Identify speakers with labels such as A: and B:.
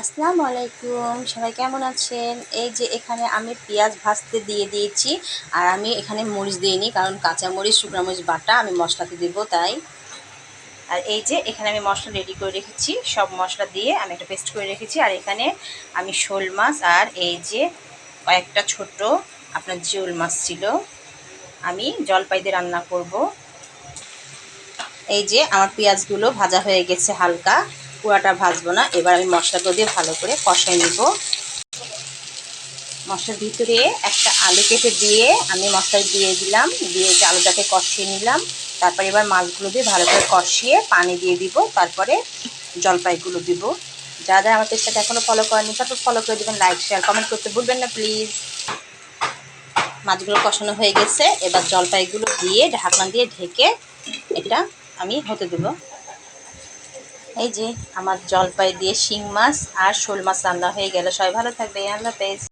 A: আসসালামু আলাইকুম, সবাই কেমন আছেন? এই যে এখানে আমি পেঁয়াজ ভাজতে দিয়ে দিয়েছি। আর আমি এখানে মরিচ দিইনি, কারণ কাঁচা মরিচ শুকনো মরিচ বাটা আমি মশলাতে দেবো তাই। আর এই যে এখানে আমি মশলা রেডি করে রেখেছি, সব মশলা দিয়ে আমি একটা পেস্ট করে রেখেছি। আর এখানে আমি শোল মাছ আর এই যে কয়েকটা ছোট আপনার জিওল মাছ ছিল, আমি জলপাই দিয়ে রান্না করব। এই যে আমার পেঁয়াজগুলো ভাজা হয়ে গেছে, হালকা, পুরাটা ভাজবো না। এবার আমি মশলাগুলো দিয়ে ভালো করে কষাই নিব। মশলার ভিতরে একটা আলু কেটে দিয়ে আমি মশলা দিয়ে দিলাম, দিয়ে যে আলুটাকে কষিয়ে নিলাম। তারপর এবার মাছগুলো দিয়ে ভালো করে কষিয়ে পানি দিয়ে দিব, তারপরে জলপাইগুলো দিব। যারা যারা আমার পেজটাকে এখনও ফলো করেনি তারপর ফলো করে দেবেন, লাইক শেয়ার কমেন্ট করতে ভুলবেন না প্লিজ। মাছগুলো কষানো হয়ে গেছে, এবার জলপাইগুলো দিয়ে ঢাকনা দিয়ে ঢেকে এটা আমি হতে দেব। এই যে আমার জলপাই দিয়ে শিং মাছ আর শোল মাছ রান্না হয়ে গেল। সবাই ভালো থাকবে, আল্লাহ হাফেজ।